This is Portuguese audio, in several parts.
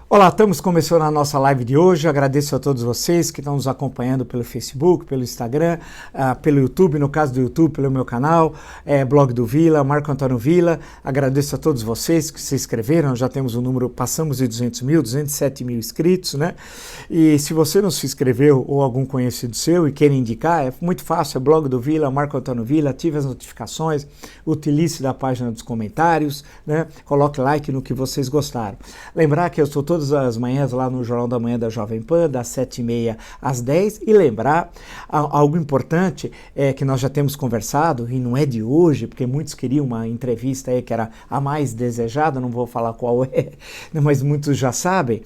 Olá, estamos começando a nossa live de hoje. Agradeço a todos vocês que estão nos acompanhando pelo Facebook, pelo Instagram, pelo YouTube, no caso do YouTube, pelo meu canal, Blog do Vila, Marco Antônio Vila. Agradeço a todos vocês que se inscreveram. Já temos um número, passamos de 200 mil, 207 mil inscritos, né? E se você não se inscreveu ou algum conhecido seu e quer indicar, é muito fácil, é Blog do Vila, Marco Antônio Vila, ative as notificações, utilize da página dos comentários, né? Coloque like no que vocês gostaram. Lembrar que eu sou todas as manhãs lá no Jornal da Manhã da Jovem Pan, das 7h30 às 10h, e lembrar algo importante que nós já temos conversado, e não é de hoje, porque muitos queriam uma entrevista aí que era a mais desejada, não vou falar qual é, mas muitos já sabem,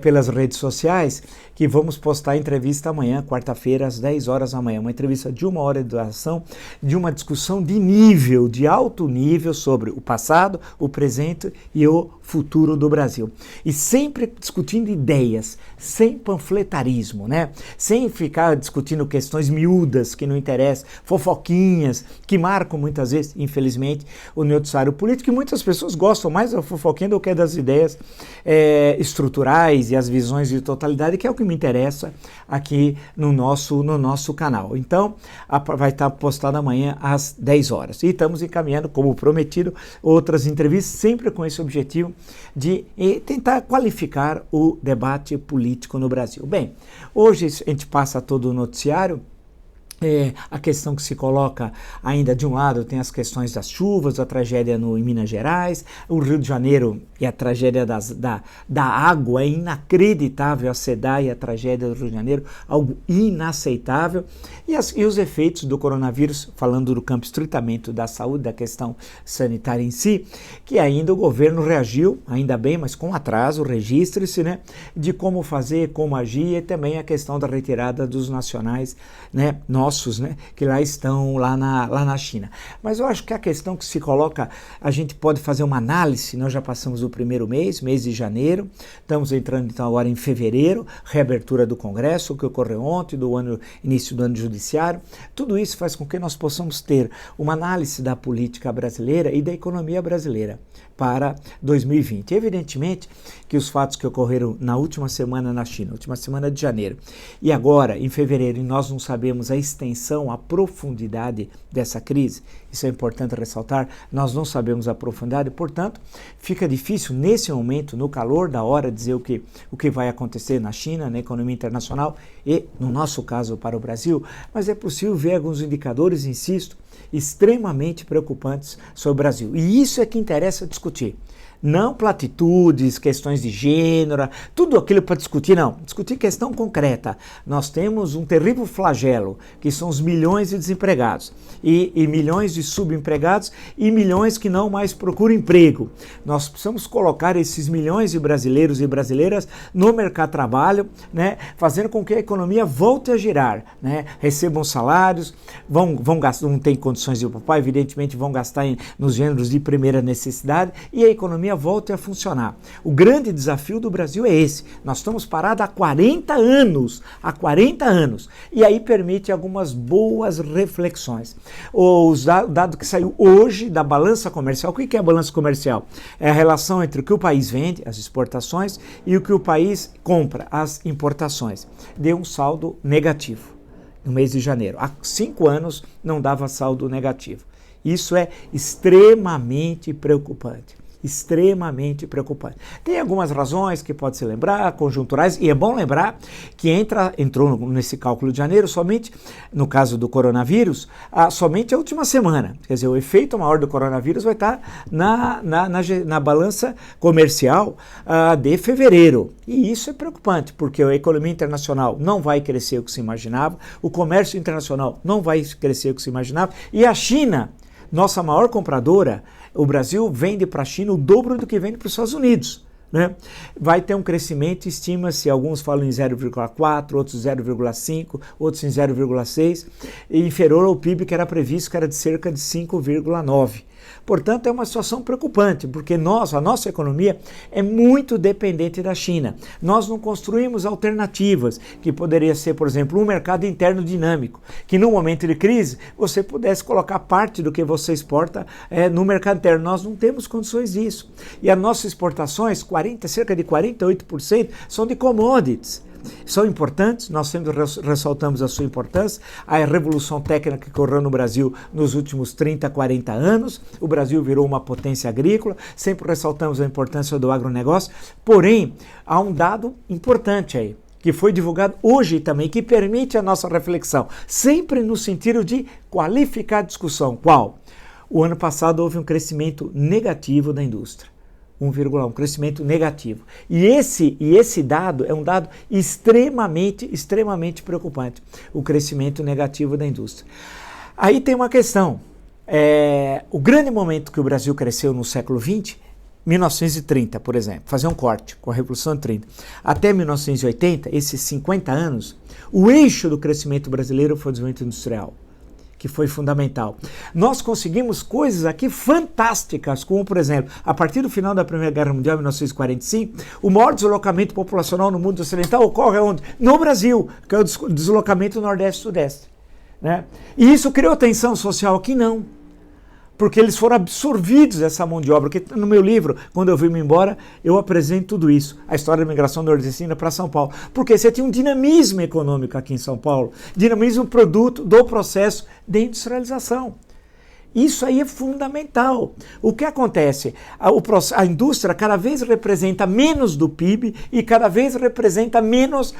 pelas redes sociais, que vamos postar a entrevista amanhã, quarta-feira, às 10 horas da manhã, uma entrevista de 1 hora de duração, de uma discussão de nível, de alto nível, sobre o passado, o presente e o futuro do Brasil. E sempre discutindo ideias, sem panfletarismo, né? Sem ficar discutindo questões miúdas que não interessam, fofoquinhas, que marcam muitas vezes, infelizmente, o noticiário político, e muitas pessoas gostam mais da fofoquinha do que das ideias estruturais e as visões de totalidade, que é o que me interessa aqui no nosso canal. Então, vai estar postado amanhã às 10 horas. E estamos encaminhando, como prometido, outras entrevistas, sempre com esse objetivo de tentar qualificar o debate político no Brasil. Bem, hoje a gente passa todo o noticiário. A questão que se coloca ainda de um lado tem as questões das chuvas, a tragédia em Minas Gerais, o Rio de Janeiro e a tragédia da água, é inacreditável a SEDAI e a tragédia do Rio de Janeiro, algo inaceitável, e os efeitos do coronavírus, falando do campo estritamente da saúde, da questão sanitária em si, que ainda o governo reagiu, ainda bem, mas com atraso, registre-se, né, de como fazer, como agir, e também a questão da retirada dos nacionais, né, nossos, né, que lá estão lá na China. Mas eu acho que a questão que se coloca, a gente pode fazer uma análise. Nós já passamos o primeiro mês de janeiro, estamos entrando então agora em fevereiro, reabertura do Congresso, o que ocorreu ontem, início do ano judiciário. Tudo isso faz com que nós possamos ter uma análise da política brasileira e da economia brasileira para 2020. Evidentemente que os fatos que ocorreram na última semana na China, última semana de janeiro, e agora em fevereiro, e nós não sabemos a extensão, a profundidade dessa crise, isso é importante ressaltar, nós não sabemos a profundidade, portanto, fica difícil nesse momento, no calor da hora, dizer o que vai acontecer na China, na economia internacional e, no nosso caso, para o Brasil, mas é possível ver alguns indicadores, insisto, extremamente preocupantes sobre o Brasil. E isso é que interessa discutir. Não platitudes, questões de gênero, tudo aquilo para discutir, não. Discutir questão concreta. Nós temos um terrível flagelo, que são os milhões de desempregados, e milhões de subempregados, e milhões que não mais procuram emprego. Nós precisamos colocar esses milhões de brasileiros e brasileiras no mercado de trabalho, né, fazendo com que a economia volte a girar, né, recebam salários, vão gastar, não tem condições de poupar, evidentemente vão gastar nos gêneros de primeira necessidade, e a economia volte a funcionar. O grande desafio do Brasil é esse. Nós estamos parados há 40 anos, e aí permite algumas boas reflexões. O dado que saiu hoje da balança comercial, o que é a balança comercial? É a relação entre o que o país vende, as exportações, e o que o país compra, as importações. Deu um saldo negativo no mês de janeiro. Há 5 anos não dava saldo negativo. Isso é extremamente preocupante. Extremamente preocupante. Tem algumas razões que pode se lembrar, conjunturais, e é bom lembrar que entrou nesse cálculo de janeiro somente, no caso do coronavírus, somente a última semana. Quer dizer, o efeito maior do coronavírus vai estar na balança comercial de fevereiro. E isso é preocupante, porque a economia internacional não vai crescer o que se imaginava, o comércio internacional não vai crescer o que se imaginava, e a China, nossa maior compradora, o Brasil vende para a China o dobro do que vende para os Estados Unidos, né? Vai ter um crescimento, estima-se, alguns falam em 0,4, outros 0,5, outros em 0,6, inferior ao PIB que era previsto, que era de cerca de 5,9. Portanto, é uma situação preocupante, porque a nossa economia é muito dependente da China. Nós não construímos alternativas, que poderia ser, por exemplo, um mercado interno dinâmico, que no momento de crise você pudesse colocar parte do que você exporta no mercado interno. Nós não temos condições disso. E as nossas exportações, cerca de 48%, são de commodities. São importantes, nós sempre ressaltamos a sua importância, a revolução técnica que ocorreu no Brasil nos últimos 30, 40 anos, o Brasil virou uma potência agrícola, sempre ressaltamos a importância do agronegócio, porém, há um dado importante aí, que foi divulgado hoje também, que permite a nossa reflexão, sempre no sentido de qualificar a discussão. Qual? O ano passado houve um crescimento negativo da indústria. 1,1, crescimento negativo. E esse dado é um dado extremamente preocupante, o crescimento negativo da indústria. Aí tem uma questão, o grande momento que o Brasil cresceu no século XX, 1930, por exemplo, fazer um corte com a Revolução de 30, até 1980, esses 50 anos, o eixo do crescimento brasileiro foi o desenvolvimento industrial, que foi fundamental. Nós conseguimos coisas aqui fantásticas, como, por exemplo, a partir do final da Primeira Guerra Mundial, 1945, o maior deslocamento populacional no mundo ocidental ocorre onde? No Brasil, que é o deslocamento Nordeste-Sudeste. Né? E isso criou tensão social aqui? Não. Porque eles foram absorvidos essa mão de obra, que no meu livro, quando eu vim embora, eu apresento tudo isso, a história da migração nordestina para São Paulo, porque você tinha um dinamismo econômico aqui em São Paulo, dinamismo produto do processo de industrialização. Isso aí é fundamental. O que acontece? A indústria cada vez representa menos do PIB e cada vez representa menos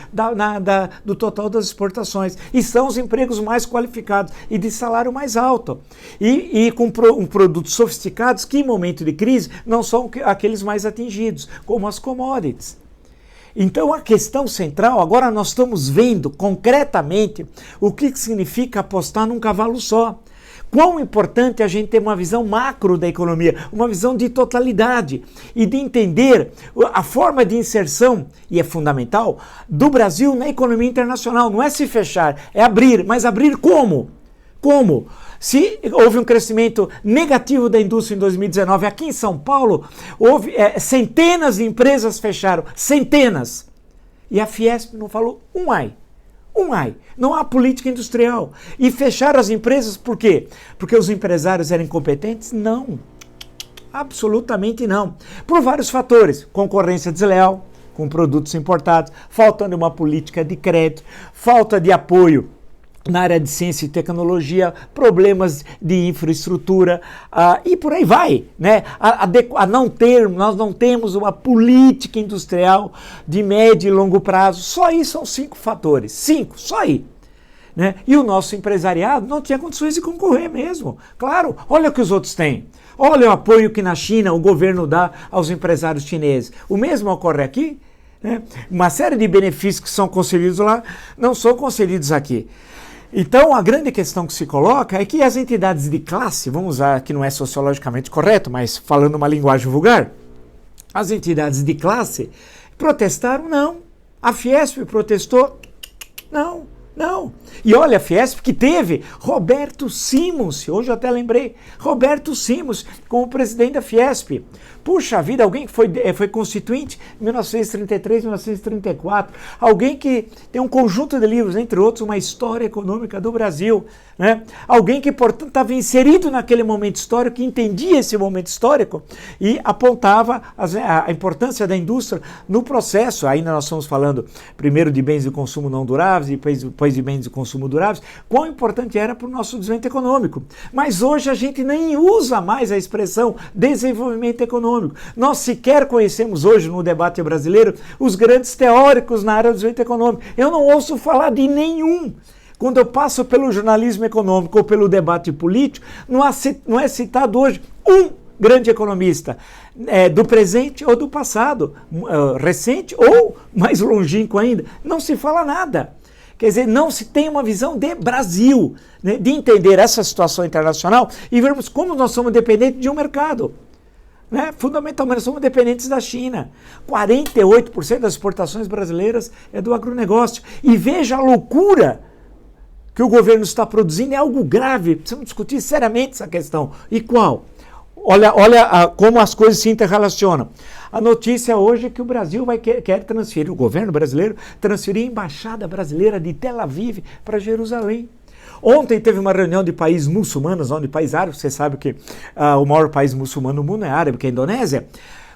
do total das exportações. E são os empregos mais qualificados e de salário mais alto. E com produtos sofisticados que, em momento de crise, não são aqueles mais atingidos, como as commodities. Então a questão central, agora nós estamos vendo concretamente o que significa apostar num cavalo só. Quão importante é a gente ter uma visão macro da economia, uma visão de totalidade e de entender a forma de inserção, e é fundamental, do Brasil na economia internacional. Não é se fechar, é abrir, mas abrir como? Como? Se houve um crescimento negativo da indústria em 2019, aqui em São Paulo, houve centenas de empresas fecharam, centenas. E a Fiesp não falou um ai. Não há política industrial. E fecharam as empresas por quê? Porque os empresários eram incompetentes? Não. Absolutamente não. Por vários fatores. Concorrência desleal com produtos importados, falta de uma política de crédito, falta de apoio na área de ciência e tecnologia, problemas de infraestrutura e por aí vai, né? Nós não temos uma política industrial de médio e longo prazo. Só aí são 5 fatores, só aí. Né? E o nosso empresariado não tinha condições de concorrer mesmo. Claro, olha o que os outros têm. Olha o apoio que na China o governo dá aos empresários chineses. O mesmo ocorre aqui. Né? Uma série de benefícios que são concedidos lá não são concedidos aqui. Então, a grande questão que se coloca é que as entidades de classe, vamos usar, que não é sociologicamente correto, mas falando uma linguagem vulgar, as entidades de classe protestaram? Não. A Fiesp protestou? Não. E olha, a Fiesp que teve Roberto Simons, hoje eu até lembrei, Roberto Simons como presidente da Fiesp. Puxa vida, alguém que foi constituinte em 1933, 1934, alguém que tem um conjunto de livros, entre outros, uma história econômica do Brasil, né? Alguém que, portanto, estava inserido naquele momento histórico, que entendia esse momento histórico e apontava a importância da indústria no processo. Ainda nós estamos falando primeiro de bens de consumo não duráveis e depois de bens de consumo duráveis, quão importante era para o nosso desenvolvimento econômico. Mas hoje a gente nem usa mais a expressão desenvolvimento econômico. Nós sequer conhecemos hoje no debate brasileiro os grandes teóricos na área do desenvolvimento econômico. Eu não ouço falar de nenhum. Quando eu passo pelo jornalismo econômico ou pelo debate político, não é citado hoje um grande economista do presente ou do passado, recente ou mais longínquo ainda. Não se fala nada. Quer dizer, não se tem uma visão de Brasil, né, de entender essa situação internacional e vermos como nós somos dependentes de um mercado. Né? Fundamentalmente, nós somos dependentes da China. 48% das exportações brasileiras é do agronegócio. E veja a loucura que o governo está produzindo, é algo grave. Precisamos discutir seriamente essa questão. E qual? Olha como as coisas se interrelacionam. A notícia hoje é que o Brasil quer transferir, o governo brasileiro, transferir a embaixada brasileira de Tel Aviv para Jerusalém. Ontem teve uma reunião de países muçulmanos, não de países árabes, você sabe que o maior país muçulmano do mundo é árabe, que é a Indonésia.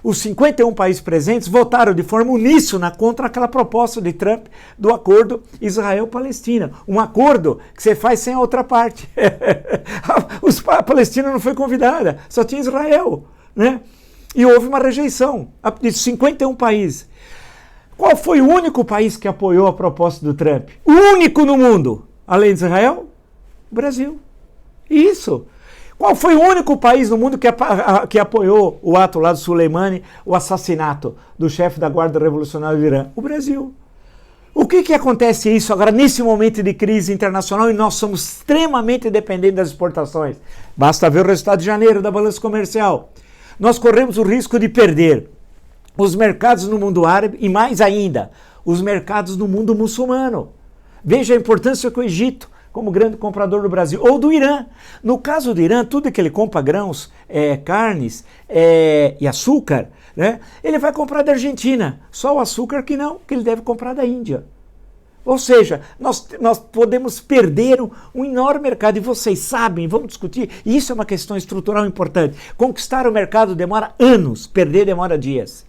Os 51 países presentes votaram de forma uníssona contra aquela proposta de Trump do acordo Israel-Palestina. Um acordo que você faz sem a outra parte. A Palestina não foi convidada, só tinha Israel, né? E houve uma rejeição de 51 países. Qual foi o único país que apoiou a proposta do Trump? O único no mundo, além de Israel? O Brasil. Isso. Qual foi o único país no mundo que apoiou o ato lá do Soleimani, o assassinato do chefe da Guarda Revolucionária do Irã? O Brasil. O que acontece isso agora nesse momento de crise internacional e nós somos extremamente dependentes das exportações? Basta ver o resultado de janeiro da balança comercial. Nós corremos o risco de perder os mercados no mundo árabe e mais ainda, os mercados no mundo muçulmano. Veja a importância que o Egito, como grande comprador do Brasil, ou do Irã. No caso do Irã, tudo que ele compra, grãos, carnes e açúcar, né, ele vai comprar da Argentina. Só o açúcar que ele deve comprar da Índia. Ou seja, nós podemos perder um enorme mercado. E vocês sabem, vamos discutir, e isso é uma questão estrutural importante. Conquistar o mercado demora anos, perder demora dias.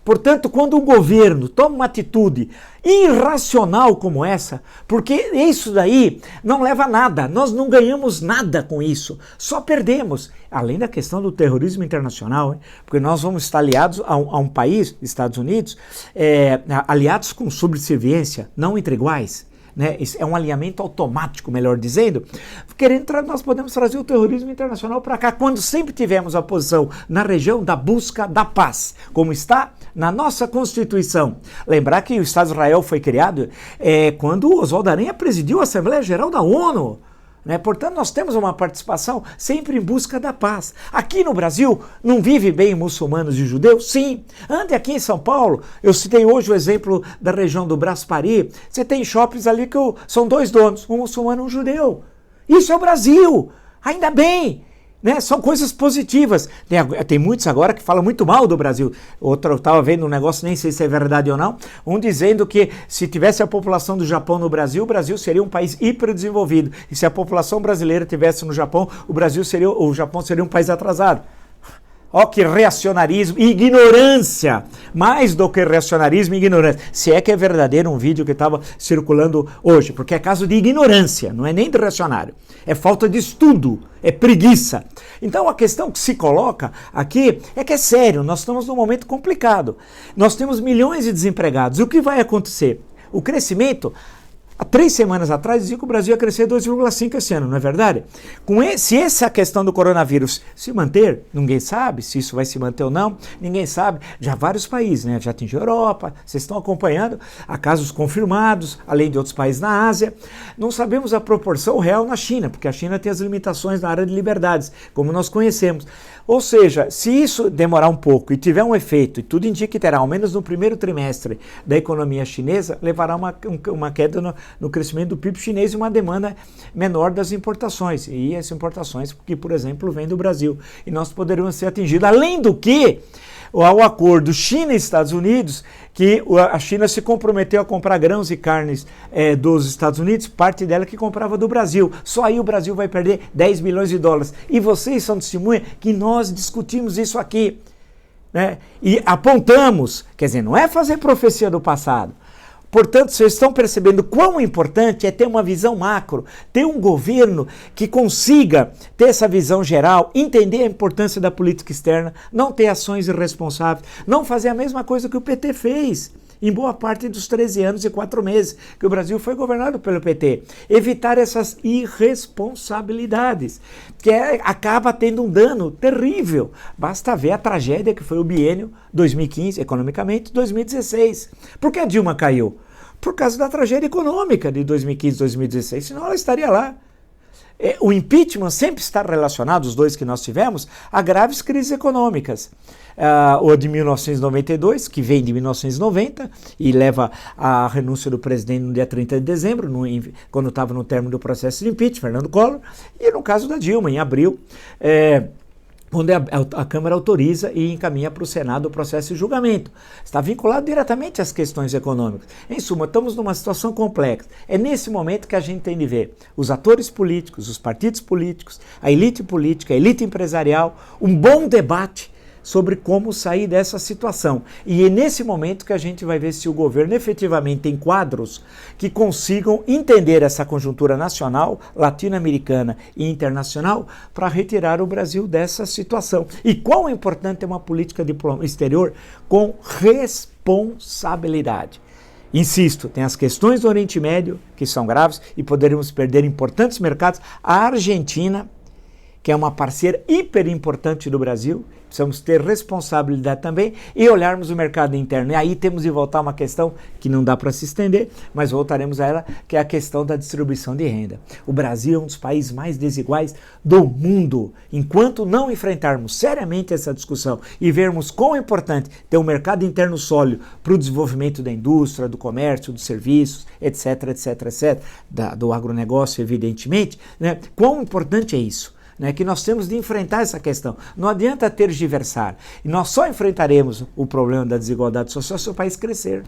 Portanto, quando um governo toma uma atitude irracional como essa, porque isso daí não leva a nada, nós não ganhamos nada com isso, só perdemos. Além da questão do terrorismo internacional, hein? Porque nós vamos estar aliados a um país, Estados Unidos, aliados com subserviência, não entre iguais. Né? É um alinhamento automático, melhor dizendo. Nós podemos trazer o terrorismo internacional para cá, quando sempre tivemos a posição na região da busca da paz, como está na nossa Constituição. Lembrar que o Estado de Israel foi criado quando Oswaldo Aranha presidiu a Assembleia Geral da ONU. Né? Portanto, nós temos uma participação sempre em busca da paz. Aqui no Brasil, não vive bem muçulmanos e judeus? Sim. Ande aqui em São Paulo, eu citei hoje o exemplo da região do Brasparí, você tem shoppings ali que são dois donos, um muçulmano e um judeu. Isso é o Brasil, ainda bem. Né? São coisas positivas. Tem muitos agora que falam muito mal do Brasil. Outro, eu estava vendo um negócio, nem sei se é verdade ou não, um dizendo que se tivesse a população do Japão no Brasil, o Brasil seria um país hiperdesenvolvido. E se a população brasileira tivesse no Japão, o Japão seria um país atrasado. Ó, que reacionarismo e ignorância, mais do que reacionarismo e ignorância, se é que é verdadeiro um vídeo que estava circulando hoje, porque é caso de ignorância, não é nem de reacionário, é falta de estudo, é preguiça. Então a questão que se coloca aqui é que é sério, nós estamos num momento complicado, nós temos milhões de desempregados, e o que vai acontecer? O crescimento... Há 3 semanas atrás dizia que o Brasil ia crescer 2,5% esse ano, não é verdade? Se essa questão do coronavírus se manter, ninguém sabe se isso vai se manter ou não, ninguém sabe. Já vários países, né? Já atingiu a Europa, vocês estão acompanhando, há casos confirmados, além de outros países na Ásia. Não sabemos a proporção real na China, porque a China tem as limitações na área de liberdades, como nós conhecemos. Ou seja, se isso demorar um pouco e tiver um efeito, e tudo indica que terá, ao menos no primeiro trimestre da economia chinesa, levará uma queda no crescimento do PIB chinês e uma demanda menor das importações. E as importações que, por exemplo, vêm do Brasil. E nós poderíamos ser atingidos. Além do que, o acordo China e Estados Unidos, que a China se comprometeu a comprar grãos e carnes dos Estados Unidos, parte dela que comprava do Brasil. Só aí o Brasil vai perder 10 bilhões de dólares. E vocês são testemunha que nós discutimos isso aqui. Né? E apontamos, quer dizer, não é fazer profecia do passado. Portanto, vocês estão percebendo quão importante é ter uma visão macro, ter um governo que consiga ter essa visão geral, entender a importância da política externa, não ter ações irresponsáveis, não fazer a mesma coisa que o PT fez em boa parte dos 13 anos e 4 meses que o Brasil foi governado pelo PT. Evitar essas irresponsabilidades, que acaba tendo um dano terrível. Basta ver a tragédia que foi o biênio 2015, economicamente, 2016. Por que a Dilma caiu? Por causa da tragédia econômica de 2015, 2016, senão ela estaria lá. O impeachment sempre está relacionado, os dois que nós tivemos, a graves crises econômicas. O de 1992, que vem de 1990 e leva à renúncia do presidente no dia 30 de dezembro, quando estava no término do processo de impeachment, Fernando Collor, e no caso da Dilma, em abril onde a Câmara autoriza e encaminha para o Senado o processo de julgamento. Está vinculado diretamente às questões econômicas. Em suma, estamos numa situação complexa. É nesse momento que a gente tem de ver os atores políticos, os partidos políticos, a elite empresarial, um bom debate sobre como sair dessa situação. E é nesse momento que a gente vai ver se o governo efetivamente tem quadros que consigam entender essa conjuntura nacional, latino-americana e internacional para retirar o Brasil dessa situação. E quão importante é uma política exterior com responsabilidade. Insisto, tem as questões do Oriente Médio, que são graves, e poderíamos perder importantes mercados. A Argentina, que é uma parceira hiper importante do Brasil, precisamos ter responsabilidade também e olharmos o mercado interno. E aí temos de voltar a uma questão que não dá para se estender, mas voltaremos a ela, que é a questão da distribuição de renda. O Brasil é um dos países mais desiguais do mundo. Enquanto não enfrentarmos seriamente essa discussão e vermos quão é importante ter um mercado interno sólido para o desenvolvimento da indústria, do comércio, dos serviços, etc., do agronegócio, evidentemente, né? Quão importante é isso? Né, que nós temos de enfrentar essa questão. Não adianta tergiversar. E nós só enfrentaremos o problema da desigualdade social se o país crescer.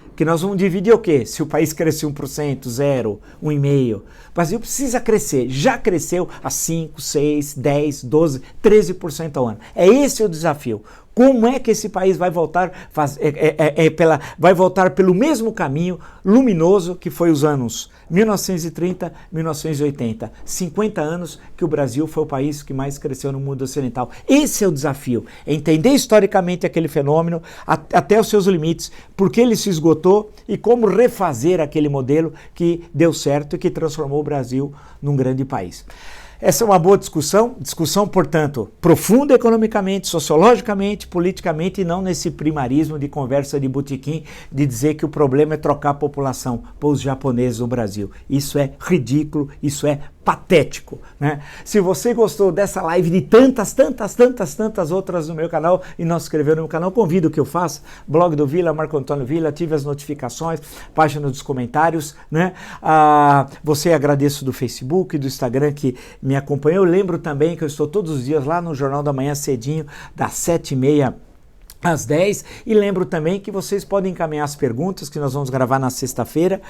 Porque nós vamos dividir o quê? Se o país crescer 1%, 0%, 1,5%. O Brasil precisa crescer. Já cresceu a 5%, 6%, 10%, 12%, 13% ao ano. É esse o desafio. Como é que esse país vai voltar, vai voltar pelo mesmo caminho luminoso que foi os anos 1930, 1980, 50 anos que o Brasil foi o país que mais cresceu no mundo ocidental. Esse é o desafio, é entender historicamente aquele fenômeno, até os seus limites, por que ele se esgotou e como refazer aquele modelo que deu certo e que transformou o Brasil num grande país. Essa é uma boa discussão, portanto, profunda economicamente, sociologicamente, politicamente, e não nesse primarismo de conversa de botequim, de dizer que o problema é trocar a população para os japoneses no Brasil. Isso é ridículo, isso é patético, né? Se você gostou dessa live de tantas outras no meu canal e não se inscreveu no meu canal, convido que eu faça, blog do Vila, Marco Antônio Vila, ative as notificações, página dos comentários, né? Você agradeço do Facebook, do Instagram que me acompanhou. Eu lembro também que eu estou todos os dias lá no Jornal da Manhã cedinho, das 7h30 às 10, e lembro também que vocês podem encaminhar as perguntas que nós vamos gravar na sexta-feira.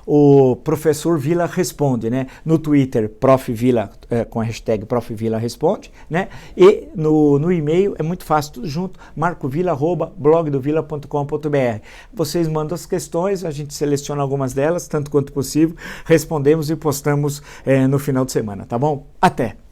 O professor Vila responde, né? No Twitter, Prof. Vila, com a hashtag Prof. Vila responde, né? E no e-mail é muito fácil, tudo junto, marcovila@blogdovila.com.br. Vocês mandam as questões, a gente seleciona algumas delas, tanto quanto possível, respondemos e postamos no final de semana, tá bom? Até!